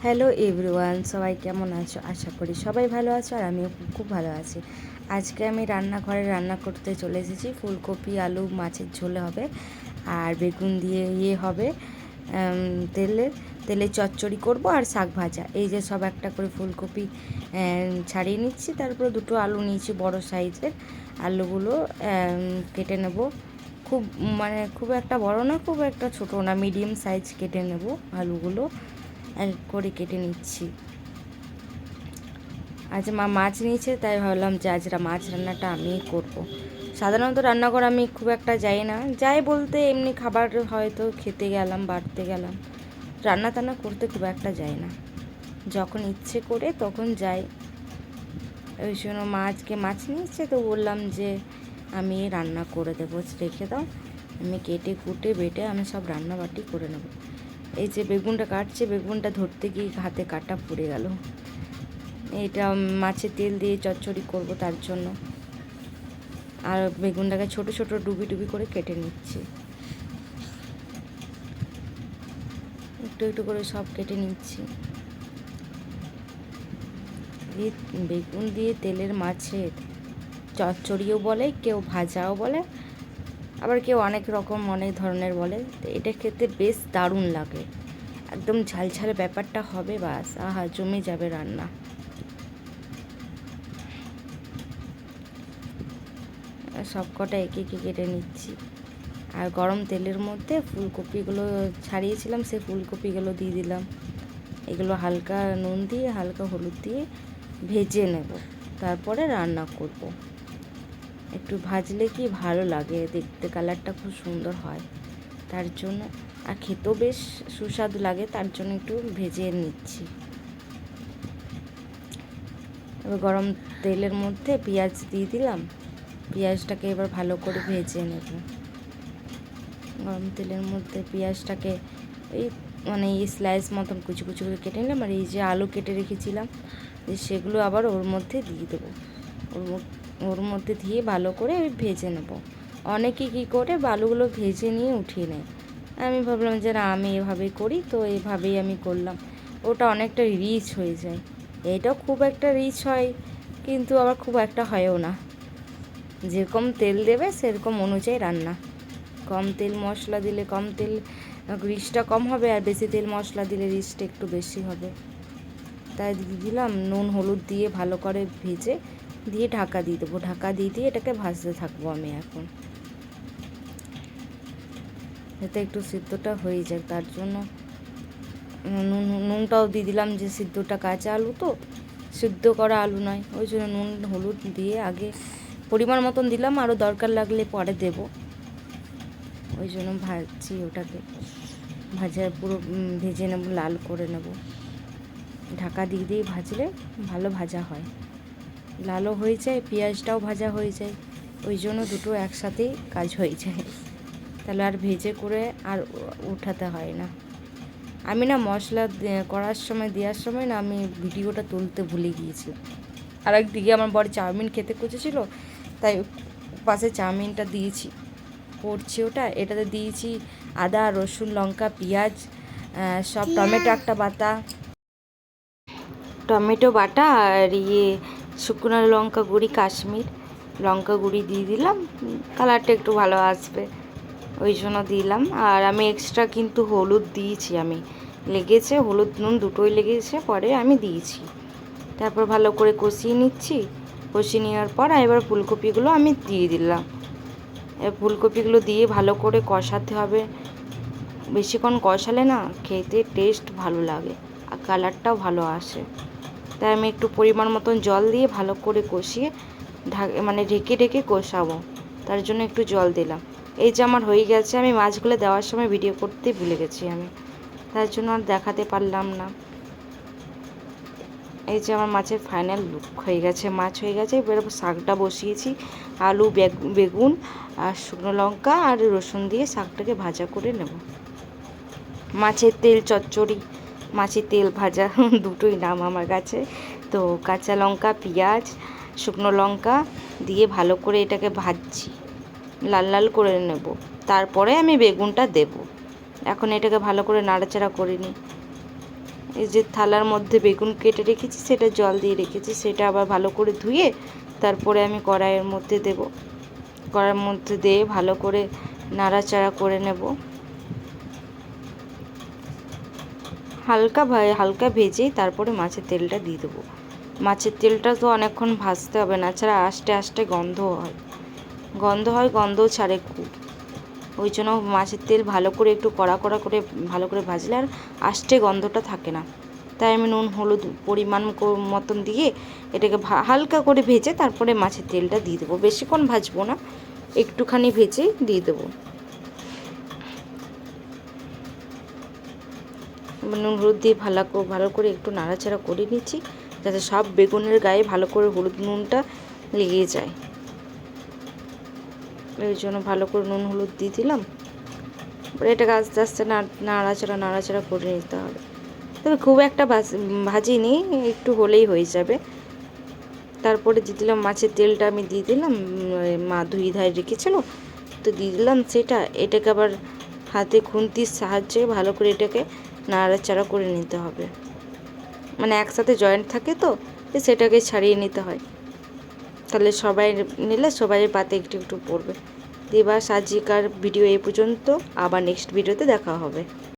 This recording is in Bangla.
হ্যালো এভরিওয়ান, সবাই কেমন আছো? আশা করি সবাই ভালো আছো আর আমিও খুব ভালো আছি। আজকে আমি রান্নাঘরে রান্না করতে চলে এসেছি। ফুলকপি আলু মাছের ঝোল হবে আর বেগুন দিয়ে হবে তেলে চচ্চড়ি করব আর শাক ভাজা। এই যে সব একটা করে ফুলকপি ছাড়িয়ে নিচ্ছি, তারপরে দুটো আলু নিয়েছি বড় সাইজের। আলুগুলো কেটে নেব, খুব একটা বড় না, খুব একটা ছোটো না, মিডিয়াম সাইজ কেটে নেব আলুগুলো। এক করে কেটে নিচ্ছি। আজ মা মাছ নিয়েছে, তাই ভাবলাম যে আজ মাছ রান্নাটা আমিই করব। সাধারণত রান্নাঘর আমি খুব একটা যাই না, যাই বলতে এমনি খাবার হয়তো খেতে গেলাম, বাড়তে গেলাম, রান্না টান্না করতে খুব একটা যাই না। যখন ইচ্ছে করে তখন যাই। ওই জন্য মা আজকে মাছ নিয়েছে, তো বললাম যে আমি রান্না করে দেবো, রেখে দাও, আমি কেটে কুটে বেটে আমি সব রান্নাবাটি করে নেব। এই যে বেগুনটা কাটছে, বেগুনটা ধরতে গিয়ে হাতে কাটা পড়ে গেল। এটা মাছের তেল দিয়ে চচ্চড়ি করব, তার জন্য। আর বেগুনটাকে ছোট ছোট ডুবি ডুবি করে কেটে নিচ্ছি, একটু একটু করে সব কেটে নিচ্ছি। বেগুন দিয়ে তেলের মাছের চচ্চড়িও বলে, কেউ ভাজাও বলে, আবার কেউ অনেক রকম অনেক ধরনের বলে। তো এটা খেতে বেশ দারুণ লাগে, একদম ঝালঝাল ব্যাপারটা হবে, বাস আহা জমে যাবে রান্না। সব কটা একে একে কেটে নিচ্ছি। আর গরম তেলের মধ্যে ফুলকপিগুলো ছাড়িয়েছিলাম, সেই ফুলকপিগুলো দিয়ে দিলাম। এগুলো হালকা নুন দিয়ে হালকা হলুদ দিয়ে ভেজে নেব, তারপরে রান্না করব। একটু ভাজলে কি ভালো লাগে দেখতে, কালারটা খুব সুন্দর হয়, তার জন্য। আর খেতেও বেশ সুস্বাদু লাগে, তার জন্য একটু ভেজে নিচ্ছি। এবার গরম তেলের মধ্যে পেঁয়াজ দিয়ে দিলাম, পেঁয়াজটাকে এবার ভালো করে ভেজে নেব। গরম তেলের মধ্যে পেঁয়াজটাকে এই স্লাইস মতন কুচি কুচি করে কেটে নিলাম। আর এই যে আলু কেটে রেখেছিলাম, সেগুলো আবার ওর মধ্যে দিয়ে দেবো। ওর মধ্যে দিয়ে ভালো করে ভেজে নেব। অনেকে কী করে আলুগুলো ভেজে নিয়ে উঠিয়ে নেয়, আমি ভাবলাম যে না, আমি এভাবেই করি, তো এভাবেই আমি করলাম। ওটা অনেকটা রিচ হয়ে যায়, এটাও খুব একটা রিচ হয়, কিন্তু আবার খুব একটা হয়ও না। যেরকম তেল দেবে সেরকম অনুযায়ী রান্না। কম তেল মশলা দিলে কম তেল, রিচটা কম হবে, আর বেশি তেল মশলা দিলে রিচটা একটু বেশি হবে। তাই দিয়ে দিলাম নুন হলুদ দিয়ে ভালো করে ভেজে দিয়ে ঢাকা দিয়ে দেবো। ঢাকা দিয়ে দিয়ে এটাকে ভাজতে থাকবো আমি এখন, যাতে একটু সিদ্ধটা হয়ে যায়। তার জন্য নুনটাও দিয়ে দিলাম, যে সিদ্ধটা কাঁচা আলু তো, সিদ্ধ করা আলু নয়, ওই জন্য নুন হলুদ দিয়ে আগে পরিমাণ মতন দিলাম, আরও দরকার লাগলে পরে দেব। ওই জন্য ভাজছি ওটাকে, পুরো ভেজে নেব, লাল করে নেব। ঢাকা দিয়ে দিয়ে ভাজলে ভালো ভাজা হয়, লালও হয়ে যায়, পেঁয়াজটাও ভাজা হয়ে যায়। ওই জন্য দুটো একসাথেই কাজ হয়ে যায়, তাহলে আর ভেজে করে আর উঠাতে হয় না। আমি না মশলা করার সময়, দেওয়ার সময় না, আমি ভিডিওটা তুলতে ভুলে গিয়েছি। আর একদিকে আমার বড় চাউমিন খেতে খুঁজেছিল, তাই পাশে চাউমিনটা দিয়েছি, করছি ওটা। এটাতে দিয়েছি আদা রসুন লঙ্কা পেঁয়াজ, সব টমেটো একটা বাটা, টমেটো বাটা, আর শুকনো লঙ্কা গুঁড়ি, কাশ্মীর লঙ্কা গুঁড়ি দিয়ে দিলাম, কালারটা একটু ভালো আসবে, ওই জন্য দিলাম। আর আমি এক্সট্রা কিন্তু হলুদ দিয়েছি, আমি লেগেছে, হলুদ নুন দুটোই লেগেছে, পরে আমি দিয়েছি। তারপর ভালো করে কষিয়ে নিচ্ছি। কষিয়ে নেওয়ার পর এবার ফুলকপিগুলো আমি দিয়ে দিলাম। ফুলকপিগুলো দিয়ে ভালো করে কষাতে হবে, বেশিক্ষণ কষালে না খেতে টেস্ট ভালো লাগে আর কালারটাও ভালো আসে। তাই আমি একটু পরিমাণ মতন জল দিয়ে ভালো করে কষিয়ে ঢেকে ঢেকে কষাবো, তার জন্য একটু জল দিলাম। এই যে আমার হয়ে গেছে, আমি মাছগুলো দেওয়ার সময় ভিডিও করতে ভুলে গেছি আমি, তার জন্য আর দেখাতে পারলাম না। এই যে আমার মাছের ফাইনাল লুক হয়ে গেছে, মাছ হয়ে গেছে। এবার শাকটা বসিয়েছি, আলু বেগুন আর শুকনো লঙ্কা আর রসুন দিয়ে শাকটাকে ভাজা করে নেব। মাছের তেল চচ্চড়ি, মাছের তেল ভাজা দুটোই নাম আমার কাছে। তো কাঁচা লঙ্কা পেঁয়াজ শুকনো লঙ্কা দিয়ে ভালো করে এটাকে ভাজছি, লাল লাল করে নেব, তারপরে আমি বেগুনটা দেব। এখন এটাকে ভালো করে নাড়াচাড়া করে নিই। এই যে থালার মধ্যে বেগুন কেটে রেখেছি, সেটা জল দিয়ে রেখেছি, সেটা আবার ভালো করে ধুয়ে তারপরে আমি কড়াইয়ের মধ্যে দেব। কড়াইয়ের মধ্যে দিয়ে ভালো করে নাড়াচাড়া করে নেব। হালকা ভেজেই তারপরে মাছের তেলটা দিয়ে দেবো। মাছের তেলটা তো অনেকক্ষণ ভাজতে হবে না, ছাড়া আস্তে আস্তে গন্ধ হয়, গন্ধও ছাড়ে খুব। ওই জন্য মাছের তেল ভালো করে একটু কড়া করে ভালো করে ভাজলে আর আস্তে গন্ধটা থাকে না। তাই আমি নুন হলুদ পরিমাণ মতন দিয়ে এটাকে হালকা করে ভেজে তারপরে মাছের তেলটা দিয়ে দেবো। বেশিক্ষণ ভাজবো না, একটুখানি ভেজে দিয়ে দেবো। নুন হলুদ দিয়ে ভালো করে একটু নাড়াচাড়া করে নিচ্ছি, যাতে সব বেগুনের গায়ে ভালো করে হলুদ নুনটা লেগে যায়। এর জন্য ভালো করে নুন হলুদ দিয়ে দিলাম। এটাকে আস্তে আস্তে নাড়াচাড়া করে নিতে হবে। তবে খুব একটা ভাজিনি, একটু হলেই হয়ে যাবে। তারপরে দিয়ে দিলাম মাছের তেলটা, আমি দিয়ে দিলাম, মা ধুয়ে ধায় রেখেছিল তো দিয়ে দিলাম সেটা। এটাকে আবার হাতে খুন্তির সাহায্যে ভালো করে এটাকে নাড়াচাড়া করে নিতে হবে, মানে একসাথে জয়েন্ট থাকে তো, সেটাকে ছাড়িয়ে নিতে হয়। তাহলে সবাই নিলে সবাই পাতে একটু একটু পড়বে। এবার আজকের ভিডিও এই পর্যন্ত, আবার নেক্সট ভিডিওতে দেখা হবে।